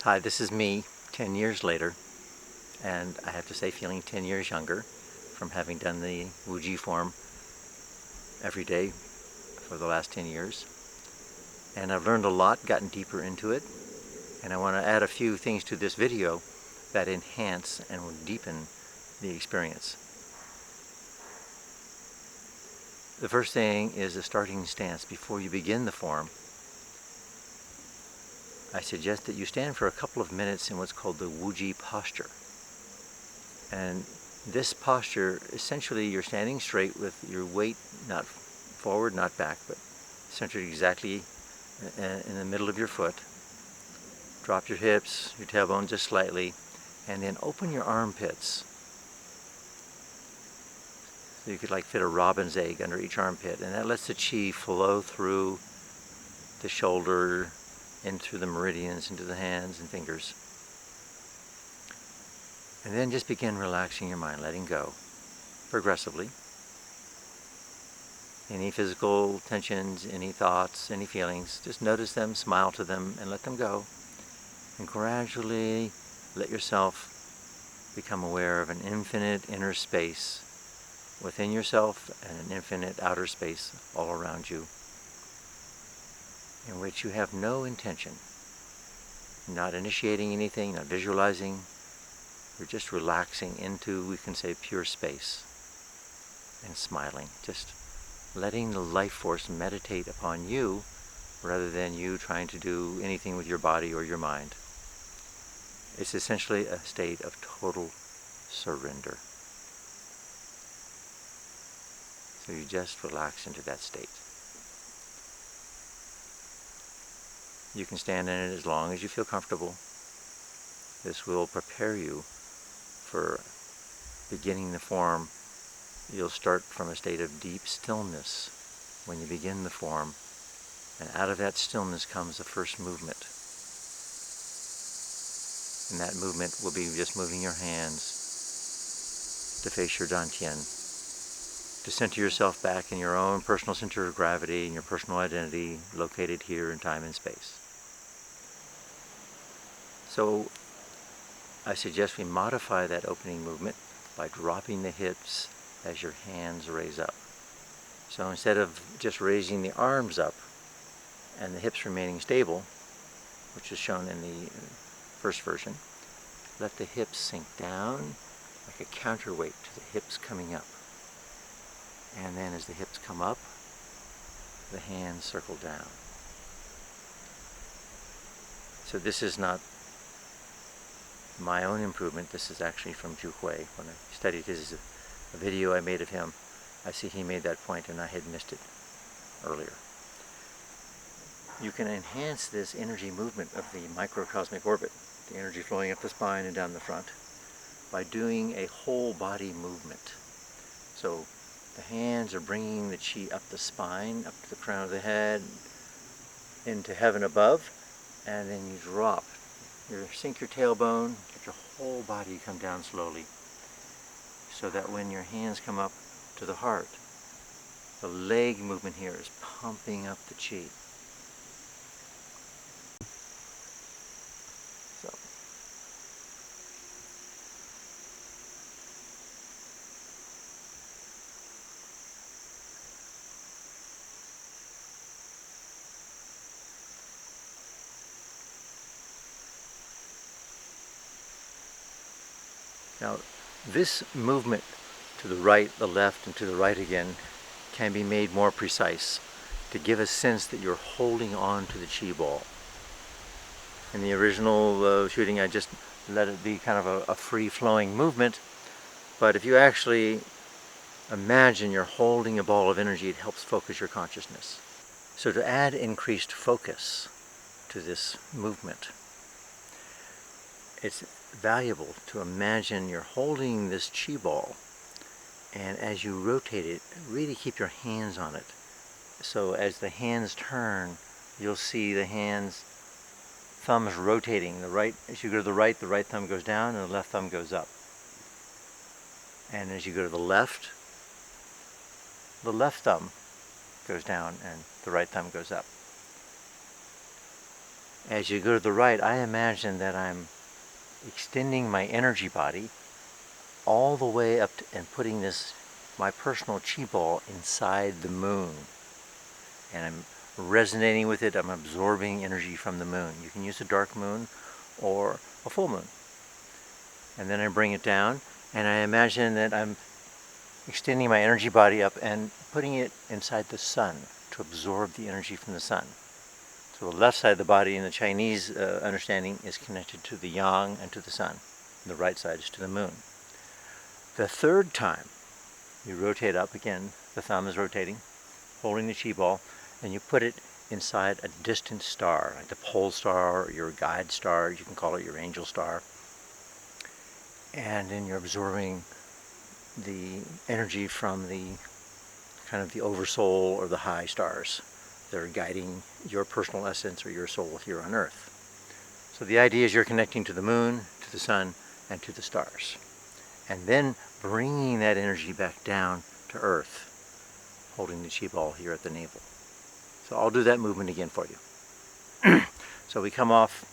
Hi, this is me 10 years later, and I have to say feeling 10 years younger from having done the Wuji form every day for the last 10 years. And I've learned a lot, gotten deeper into it, and I want to add a few things to this video that enhance and will deepen the experience. The first thing is a starting stance. Before you begin the form, I suggest that you stand for a couple of minutes in what's called the Wuji posture. And this posture, essentially you're standing straight with your weight not forward, not back, but centered exactly in the middle of your foot. Drop your hips, your tailbone just slightly, and then open your armpits. So you could like fit a robin's egg under each armpit, and that lets the chi flow through the shoulder, in through the meridians, into the hands and fingers. And then just begin relaxing your mind, letting go progressively. Any physical tensions, any thoughts, any feelings, just notice them, smile to them, and let them go. And gradually let yourself become aware of an infinite inner space within yourself and an infinite outer space all around you, in which you have no intention, not initiating anything, not visualizing. You're just relaxing into, we can say, pure space and smiling, just letting the life force meditate upon you rather than you trying to do anything with your body or your mind. It's essentially a state of total surrender. So you just relax into that state. You can stand in it as long as you feel comfortable. This will prepare you for beginning the form. You'll start from a state of deep stillness when you begin the form, and out of that stillness comes the first movement. And that movement will be just moving your hands to face your dantian, to center yourself back in your own personal center of gravity and your personal identity located here in time and space. So I suggest we modify that opening movement by dropping the hips as your hands raise up. So instead of just raising the arms up and the hips remaining stable, which is shown in the first version, let the hips sink down like a counterweight to the hips coming up. And then as the hips come up, the hands circle down. So this is not my own improvement. This is actually from Zhu Hui. When I studied his a video I made of him, I see he made that point and I had missed it earlier. You can enhance this energy movement of the microcosmic orbit, the energy flowing up the spine and down the front, by doing a whole body movement. So the hands are bringing the chi up the spine, up to the crown of the head, into heaven above, and then you drop. You sink your tailbone, let your whole body come down slowly, so that when your hands come up to the heart, the leg movement here is pumping up the chi. So. Now, this movement to the right, the left, and to the right again can be made more precise to give a sense that you're holding on to the chi ball. In the original shooting, I just let it be kind of a free-flowing movement, but if you actually imagine you're holding a ball of energy, it helps focus your consciousness. So to add increased focus to this movement, it's valuable to imagine you're holding this chi ball, and as you rotate it, really keep your hands on it. So as the hands turn, you'll see the hands, thumbs rotating. As you go to the right thumb goes down and the left thumb goes up. And as you go to the left thumb goes down and the right thumb goes up. As you go to the right, I imagine that I'm extending my energy body all the way up to, and putting this, my personal chi ball, inside the moon. And I'm resonating with it. I'm absorbing energy from the moon. You can use a dark moon or a full moon. And then I bring it down, and I imagine that I'm extending my energy body up and putting it inside the sun to absorb the energy from the sun. So the left side of the body in the Chinese understanding is connected to the yang and to the sun. And the right side is to the moon. The third time, you rotate up again, the thumb is rotating, holding the chi ball, and you put it inside a distant star, like the pole star or your guide star, you can call it your angel star. And then you're absorbing the energy from the kind of the oversoul or the high stars that are guiding your personal essence or your soul here on Earth. So the idea is you're connecting to the moon, to the sun, and to the stars. And then bringing that energy back down to Earth, holding the chi ball here at the navel. So I'll do that movement again for you. So we come off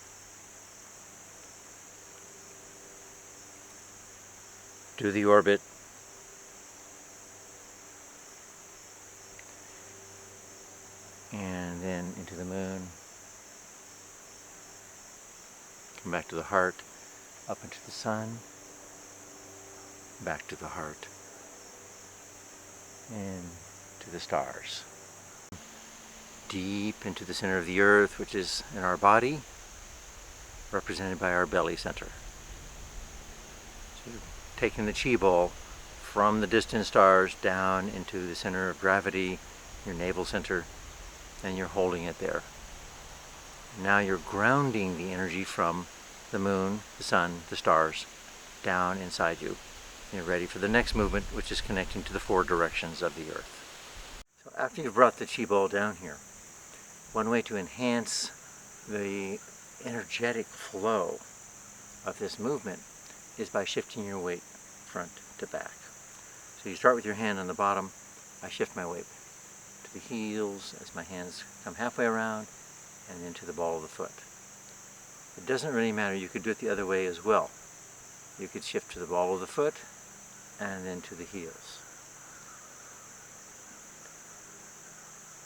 do the orbit, and then into the moon, come back to the heart, up into the sun, back to the heart, and to the stars. Deep into the center of the earth, which is in our body, represented by our belly center. So taking the chi ball from the distant stars down into the center of gravity, your navel center, and you're holding it there. Now you're grounding the energy from the moon, the sun, the stars, down inside you. You're ready for the next movement, which is connecting to the four directions of the earth. So after you've brought the chi ball down here, one way to enhance the energetic flow of this movement is by shifting your weight front to back. So you start with your hand on the bottom. I shift my weight to the heels as my hands come halfway around, and then to the ball of the foot. It doesn't really matter. You could do it the other way as well. You could shift to the ball of the foot and then to the heels.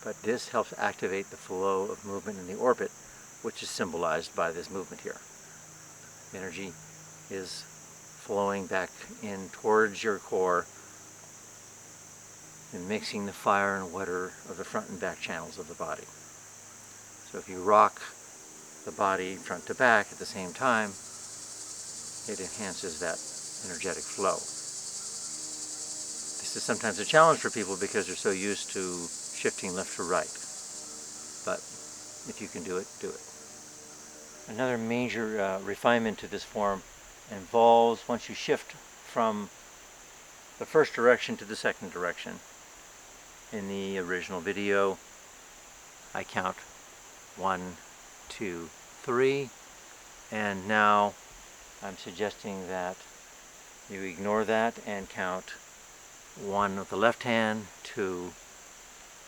But this helps activate the flow of movement in the orbit, which is symbolized by this movement here. The energy is flowing back in towards your core and mixing the fire and water of the front and back channels of the body. So if you rock the body front to back at the same time, it enhances that energetic flow. This is sometimes a challenge for people because they're so used to shifting left to right. But if you can do it, do it. Another major refinement to this form involves, once you shift from the first direction to the second direction. In the original video, I count 1, 2, 3, and now I'm suggesting that you ignore that and count 1 with the left hand, 2,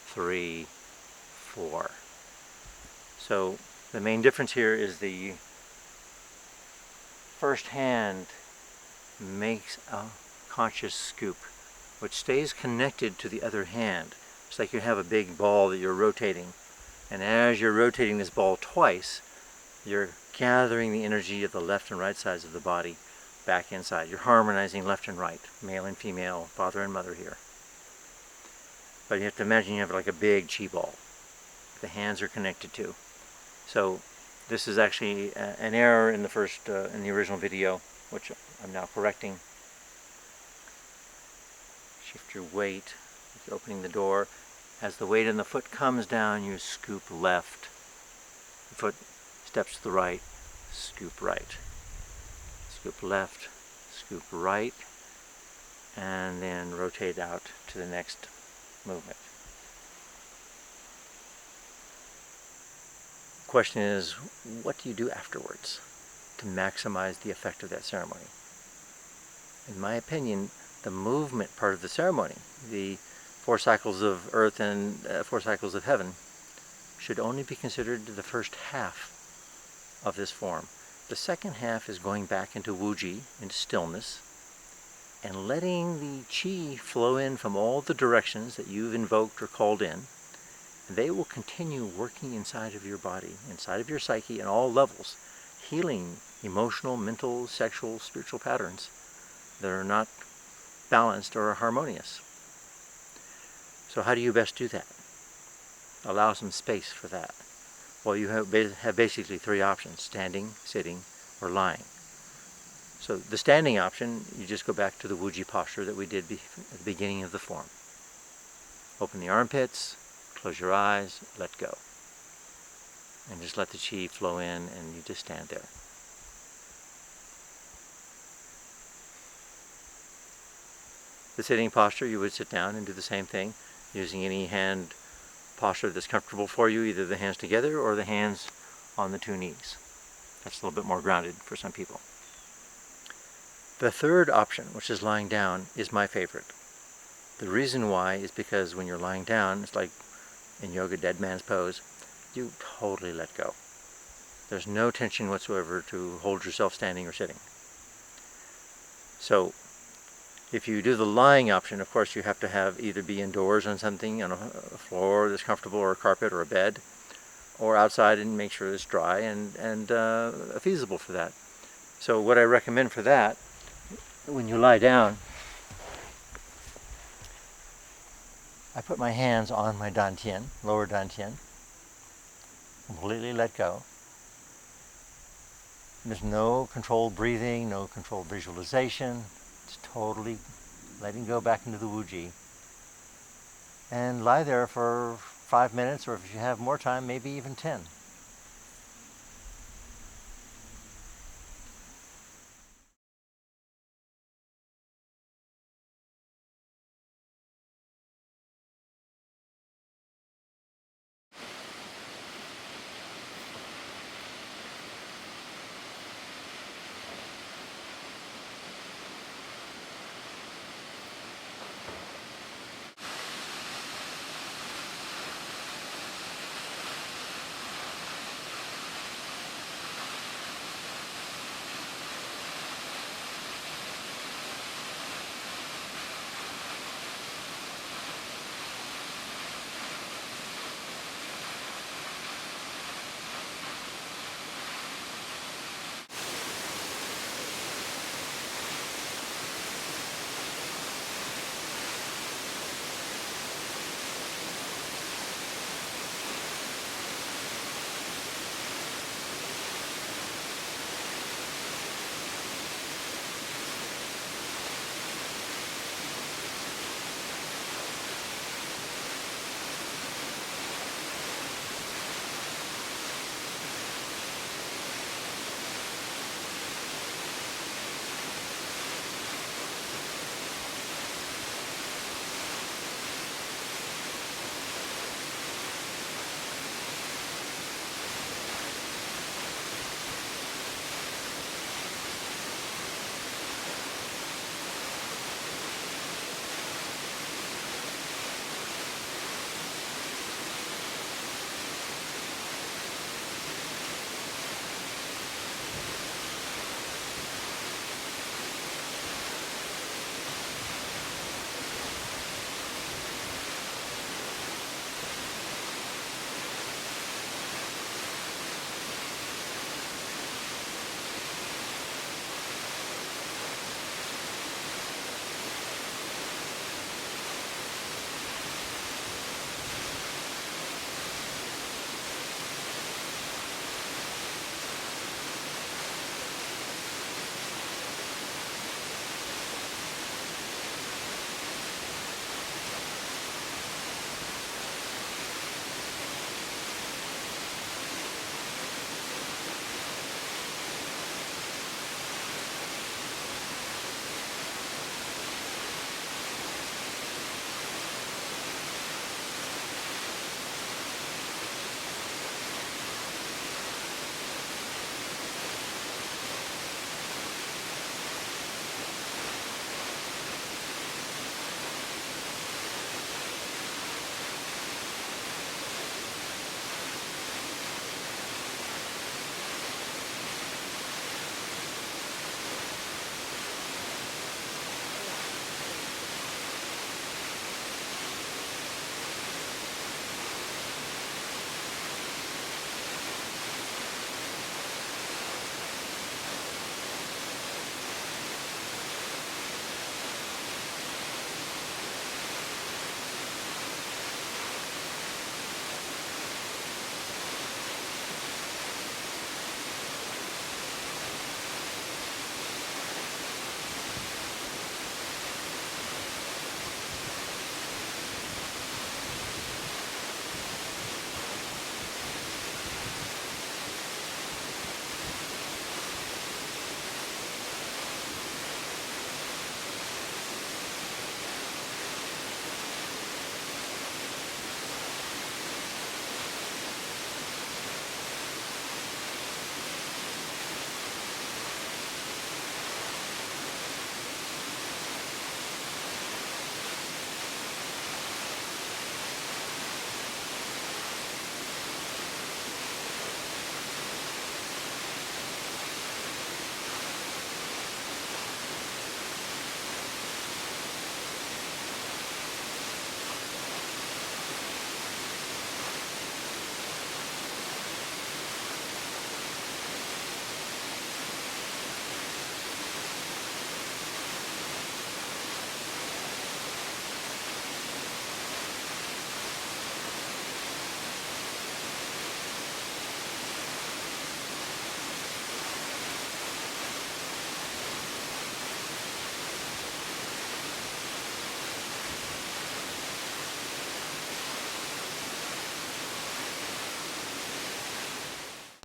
3, 4. So the main difference here is the first hand makes a conscious scoop, which stays connected to the other hand. It's like you have a big ball that you're rotating, and as you're rotating this ball twice, you're gathering the energy of the left and right sides of the body back inside. You're harmonizing left and right, male and female, father and mother here. But you have to imagine you have like a big chi ball the hands are connected to. So this is actually an error in the original video, which I'm now correcting. Shift your weight, you're opening the door. As the weight in the foot comes down, you scoop left. The foot steps to the right, scoop right. Scoop left, scoop right, and then rotate out to the next movement. Question is, what do you do afterwards to maximize the effect of that ceremony? In my opinion, the movement part of the ceremony, the 4 cycles of earth and 4 cycles of heaven, should only be considered the first half of this form. The second half is going back into Wuji, into stillness, and letting the Qi flow in from all the directions that you've invoked or called in. And they will continue working inside of your body, inside of your psyche, at all levels, healing emotional, mental, sexual, spiritual patterns that are not balanced or harmonious. So how do you best do that? Allow some space for that. Well, you have basically three options: standing, sitting, or lying. So the standing option, you just go back to the Wuji posture that we did at the beginning of the form. Open the armpits, close your eyes, let go. And just let the Qi flow in, and you just stand there. The sitting posture, you would sit down and do the same thing, using any hand posture that's comfortable for you, either the hands together or the hands on the two knees. That's a little bit more grounded for some people. The third option, which is lying down, is my favorite. The reason why is because when you're lying down, it's like in yoga, dead man's pose, you totally let go. There's no tension whatsoever to hold yourself standing or sitting. So if you do the lying option, of course you have to have either be indoors on something, on a floor that's comfortable, or a carpet or a bed, or outside and make sure it's dry and feasible for that. So what I recommend for that, when you lie down, I put my hands on my dantian, lower dantian, completely let go. There's no controlled breathing, no controlled visualization. It's totally letting go back into the Wuji. And lie there for 5 minutes, or if you have more time, maybe even 10.